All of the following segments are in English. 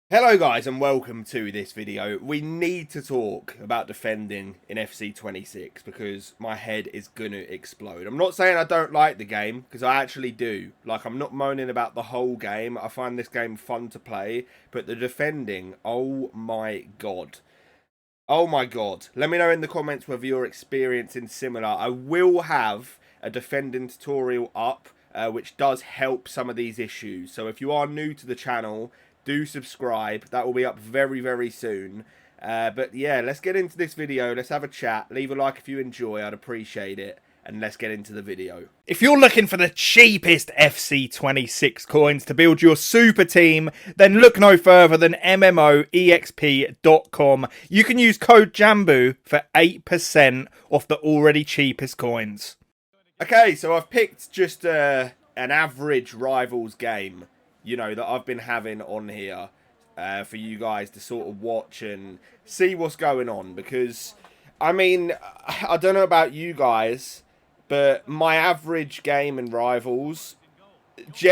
Hello guys and welcome to this video. We need to talk about defending in FC26 because my head is gonna explode. I'm not saying I don't like the game, because I actually do. Like, I'm not moaning about the whole game. I find this game fun to play, but the defending, oh my god. Oh my god. Let me know in the comments whether you're experiencing similar. I will have a defending tutorial up, which does help some of these issues. So if you are new to the channel, do subscribe. That will be up very, very soon. But yeah, let's get into this video. Let's have a chat. Leave a like if you enjoy. I'd appreciate it. And let's get into the video. If you're looking for the cheapest FC26 coins to build your super team, then look no further than MMOEXP.com. You can use code JambooUK for 8% off the already cheapest coins. Okay, so I've picked just an average Rivals game, you know, that I've been having on here for you guys to sort of watch and see what's going on. Because, I mean, I don't know about you guys, but my average game in Rivals,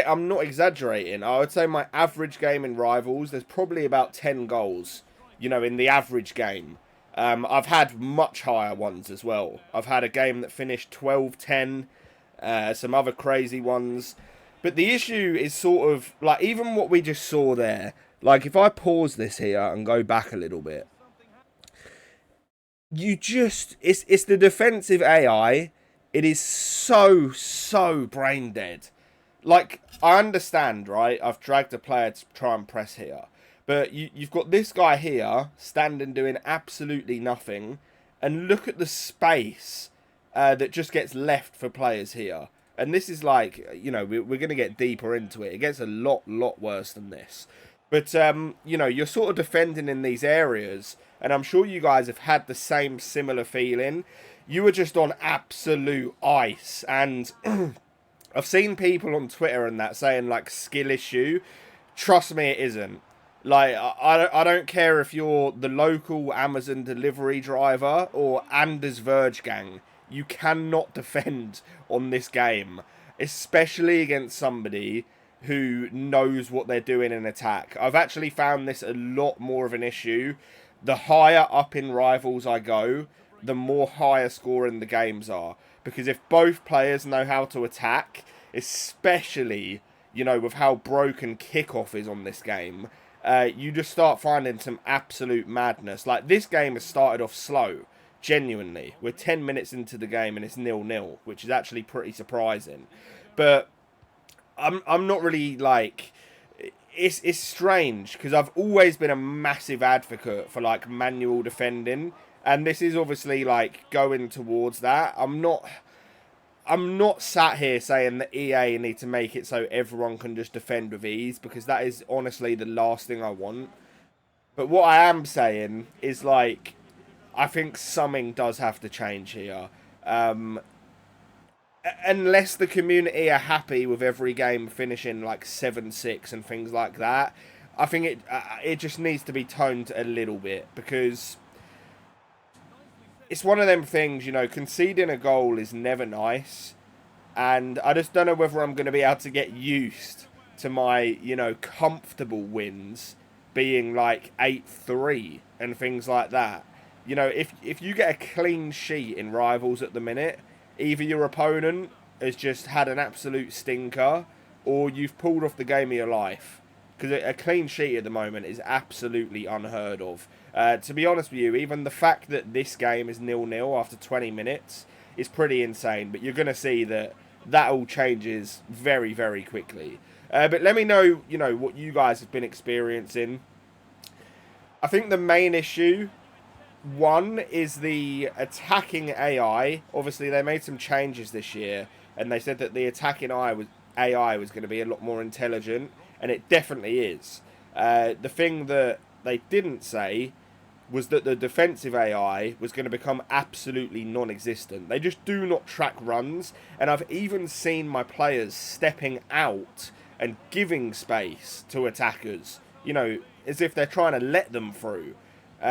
I'm not exaggerating, I would say my average game in Rivals, there's probably about 10 goals, you know, in the average game. I've had much higher ones as well. I've had a game that finished 12-10, some other crazy ones. But the issue is sort of, like, even what we just saw there, like, if I pause this here and go back a little bit, it's the defensive AI. It is so brain dead. Like, I understand, right? I've dragged a player to try and press here. But you've got this guy here, standing doing absolutely nothing. And look at the space that just gets left for players here. And this is like, you know, we're going to get deeper into it. It gets a lot worse than this. But, you know, you're sort of defending in these areas. And I'm sure you guys have had the same similar feeling. You were just on absolute ice. And I've seen people on Twitter and that saying, like, skill issue. Trust me, it isn't. Like, I don't care if you're the local Amazon delivery driver or Anders Verge gang. You cannot defend on this game, especially against somebody who knows what they're doing in attack. I've actually found this a lot more of an issue. The higher up in Rivals I go, the more higher scoring the games are. Because if both players know how to attack, especially, you know, with how broken kickoff is on this game, you just start finding some absolute madness. Like, this game has started off slow. Genuinely, we're 10 minutes into the game and it's 0-0, which is actually pretty surprising. But I'm not really, like, it's strange because I've always been a massive advocate for, like, manual defending, and this is obviously, like, going towards that. I'm not sat here saying that EA need to make it so everyone can just defend with ease, because that is honestly the last thing I want. But what I am saying is, like, I think something does have to change here. Unless the community are happy with every game finishing like 7-6 and things like that, I think it just needs to be toned a little bit, because it's one of them things, you know, conceding a goal is never nice. And I just don't know whether I'm going to be able to get used to my, you know, comfortable wins being like 8-3 and things like that. You know, if you get a clean sheet in Rivals at the minute, either your opponent has just had an absolute stinker or you've pulled off the game of your life. Because a clean sheet at the moment is absolutely unheard of. To be honest with you, even the fact that this game is 0-0 after 20 minutes is pretty insane. But you're going to see that all changes very, very quickly. But let me know, you know, what you guys have been experiencing. I think the main issue, one, is the attacking AI. Obviously, they made some changes this year, and they said that the attacking AI was going to be a lot more intelligent, and it definitely is. The thing that they didn't say was that the defensive AI was going to become absolutely non-existent. They just do not track runs, and I've even seen my players stepping out and giving space to attackers, you know, as if they're trying to let them through.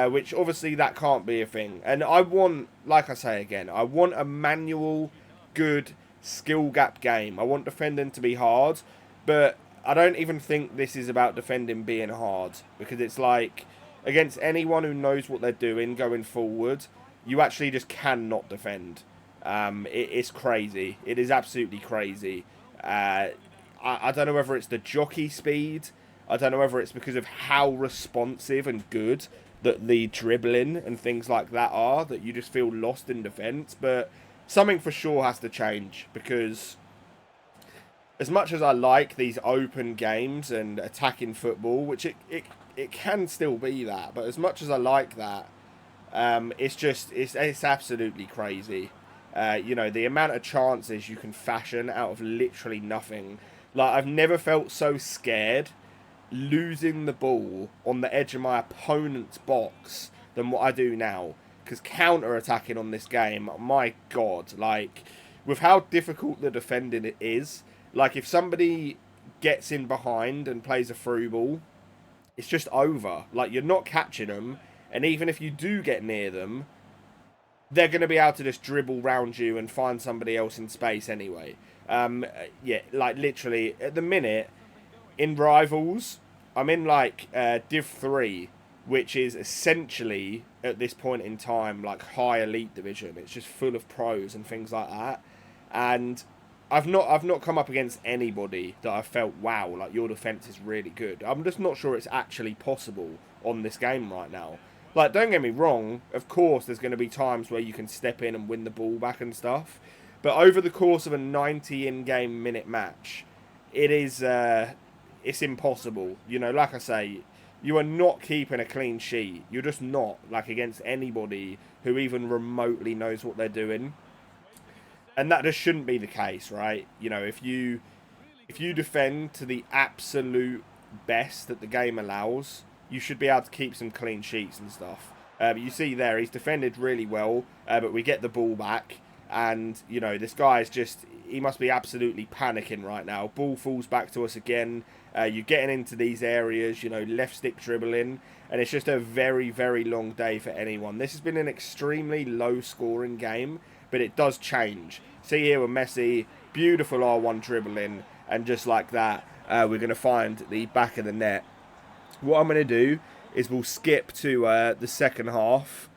Which obviously that can't be a thing. And I want, like I say again, I want a manual, good, skill gap game. I want defending to be hard, but I don't even think this is about defending being hard, because it's like, against anyone who knows what they're doing going forward, you actually just cannot defend. It's crazy. It is absolutely crazy. I don't know whether it's the jockey speed. I don't know whether it's because of how responsive and good that the dribbling and things like that are, that you just feel lost in defence. But something for sure has to change, because as much as I like these open games and attacking football, which it can still be that, but as much as I like that, it's absolutely crazy. You know, the amount of chances you can fashion out of literally nothing. Like, I've never felt so scared losing the ball on the edge of my opponent's box than what I do now. Because counter-attacking on this game, my God, like, with how difficult the defending it is, like, if somebody gets in behind and plays a through ball, it's just over. Like, you're not catching them, and even if you do get near them, they're going to be able to just dribble round you and find somebody else in space anyway. Yeah, like, literally, at the minute, in Rivals, I'm in, like, Div 3, which is essentially, at this point in time, like, high elite division. It's just full of pros and things like that. And I've not come up against anybody that I've felt, wow, like, your defence is really good. I'm just not sure it's actually possible on this game right now. Like, don't get me wrong, of course there's going to be times where you can step in and win the ball back and stuff. But over the course of a 90 in-game minute match, it is, it's impossible. You know, like I say, you are not keeping a clean sheet. You're just not, like, against anybody who even remotely knows what they're doing. And that just shouldn't be the case, right? You know, if you defend to the absolute best that the game allows, you should be able to keep some clean sheets and stuff. But you see there, he's defended really well, but we get the ball back. And, you know, this guy is just, he must be absolutely panicking right now. Ball falls back to us again. You're getting into these areas, you know, left stick dribbling. And it's just a very, very long day for anyone. This has been an extremely low scoring game, but it does change. See here with Messi, beautiful R1 dribbling. And just like that, we're going to find the back of the net. What I'm going to do is we'll skip to the second half.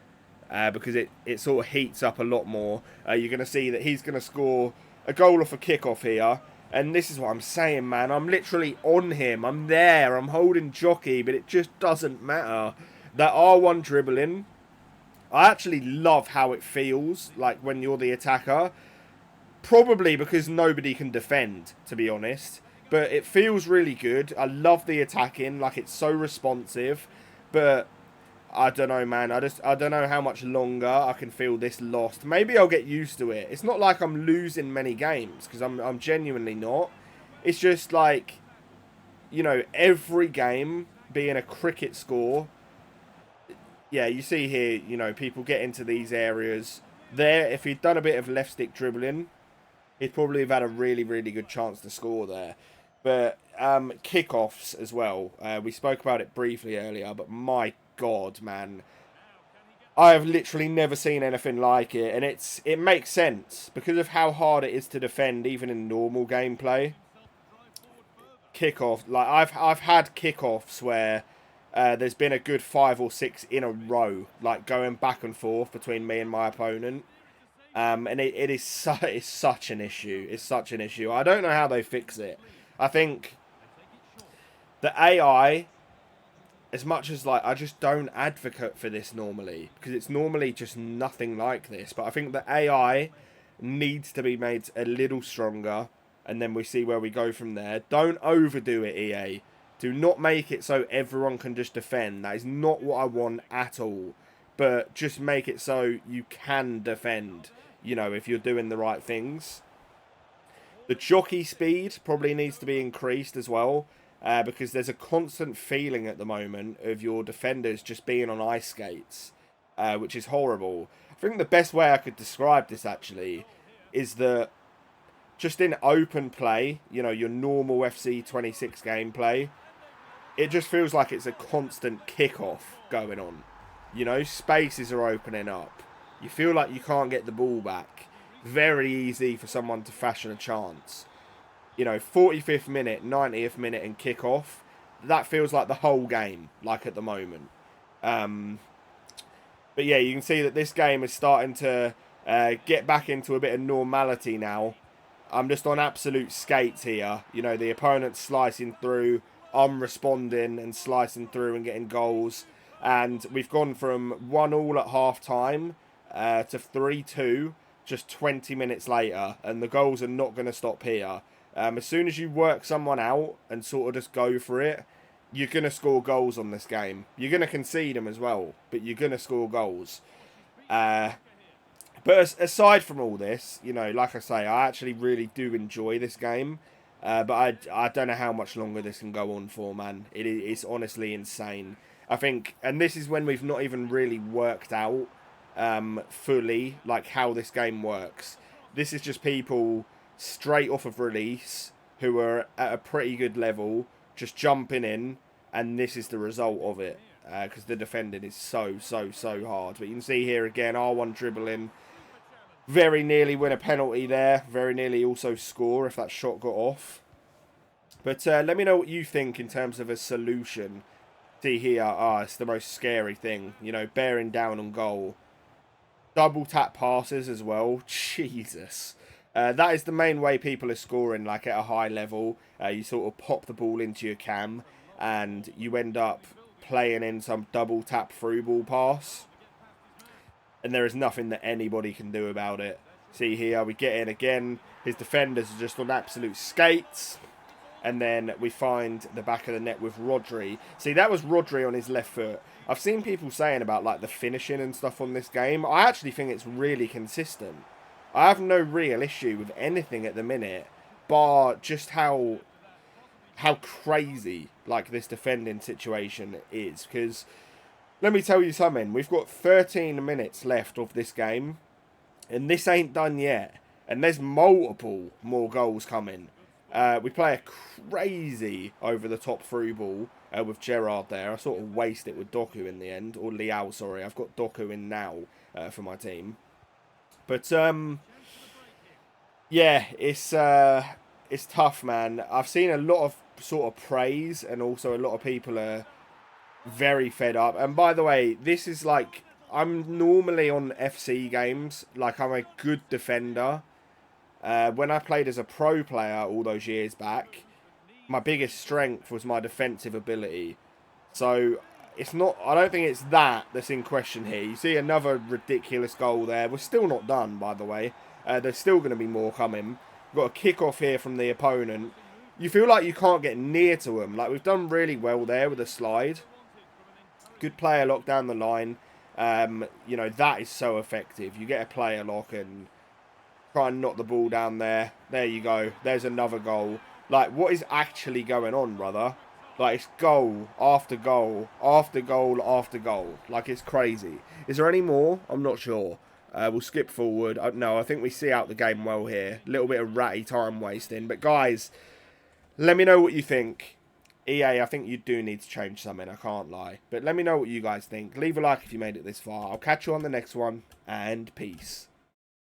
Because it sort of heats up a lot more. You're going to see that he's going to score a goal off a kickoff here. And this is what I'm saying, man. I'm literally on him. I'm there. I'm holding jockey, but it just doesn't matter. That R1 dribbling, I actually love how it feels like when you're the attacker. Probably because nobody can defend, to be honest. But it feels really good. I love the attacking. Like, it's so responsive. But I don't know, man. I don't know how much longer I can feel this lost. Maybe I'll get used to it. It's not like I'm losing many games, because I'm genuinely not. It's just like, you know, every game being a cricket score. Yeah, you see here, you know, people get into these areas. There, if he'd done a bit of left stick dribbling, he'd probably have had a really, really good chance to score there. But kickoffs as well. We spoke about it briefly earlier, but my God, man, I have literally never seen anything like it, and it makes sense because of how hard it is to defend, even in normal gameplay. Kickoff, like I've had kickoffs where there's been a good 5 or 6 in a row, like going back and forth between me and my opponent, and it's such an issue. It's such an issue. I don't know how they fix it. I think the AI, as much as, like, I just don't advocate for this normally, because it's normally just nothing like this, but I think the AI needs to be made a little stronger, and then we see where we go from there. Don't overdo it, EA. Do not make it so everyone can just defend. That is not what I want at all. But just make it so you can defend, you know, if you're doing the right things. The jockey speed probably needs to be increased as well. Because there's a constant feeling at the moment of your defenders just being on ice skates, which is horrible. I think the best way I could describe this, actually, is that just in open play, you know, your normal FC26 gameplay, it just feels like it's a constant kickoff going on. You know, spaces are opening up. You feel like you can't get the ball back. Very easy for someone to fashion a chance. you know, 45th minute, 90th minute and kick off. That feels like the whole game, like at the moment. But yeah, you can see that this game is starting to get back into a bit of normality now. I'm just on absolute skates here. You know, the opponent's slicing through. I'm responding and slicing through and getting goals. And we've gone from 1-1 at half-time to 3-2 just 20 minutes later. And the goals are not going to stop here. As soon as you work someone out and sort of just go for it, you're going to score goals on this game. You're going to concede them as well, but you're going to score goals. But aside from all this, you know, like I say, I actually really do enjoy this game. But I don't know how much longer this can go on for, man. It's honestly insane. I think, and this is when we've not even really worked out fully, like, how this game works. This is just people straight off of release who are at a pretty good level, just jumping in, and this is the result of it. Because the defending is so hard. But you can see here again, R1 dribbling. Very nearly win a penalty there. Very nearly also score if that shot got off. But let me know what you think in terms of a solution. See here, it's the most scary thing. You know, bearing down on goal. Double tap passes as well. Jesus. That is the main way people are scoring, like at a high level. You sort of pop the ball into your cam and you end up playing in some double tap through ball pass. And there is nothing that anybody can do about it. See here, we get in again. His defenders are just on absolute skates. And then we find the back of the net with Rodri. See, that was Rodri on his left foot. I've seen people saying about like the finishing and stuff on this game. I actually think it's really consistent. I have no real issue with anything at the minute, bar just how crazy like this defending situation is. Because let me tell you something, we've got 13 minutes left of this game, and this ain't done yet. And there's multiple more goals coming. We play a crazy over-the-top through ball with Gerrard there. I sort of waste it with Doku in the end, or Liao, sorry. I've got Doku in now for my team. But yeah, it's tough, man. I've seen a lot of sort of praise, and also a lot of people are very fed up. And by the way, this is like, I'm normally on FC games, like I'm a good defender. When I played as a pro player all those years back, my biggest strength was my defensive ability. So it's not, I don't think it's that's in question here. You see another ridiculous goal there. We're still not done, by the way. There's still going to be more coming. We've got a kick off here from the opponent. You feel like you can't get near to them. Like, we've done really well there with a slide. Good player lock down the line. You know, that is so effective. You get a player lock and try and knock the ball down there. There you go. There's another goal. Like, what is actually going on, brother? Like, it's goal after goal after goal after goal. Like, it's crazy. Is there any more? I'm not sure. We'll skip forward. No, I think we see out the game well here. A little bit of ratty time wasting. But, guys, let me know what you think. EA, I think you do need to change something. I can't lie. But let me know what you guys think. Leave a like if you made it this far. I'll catch you on the next one. And peace.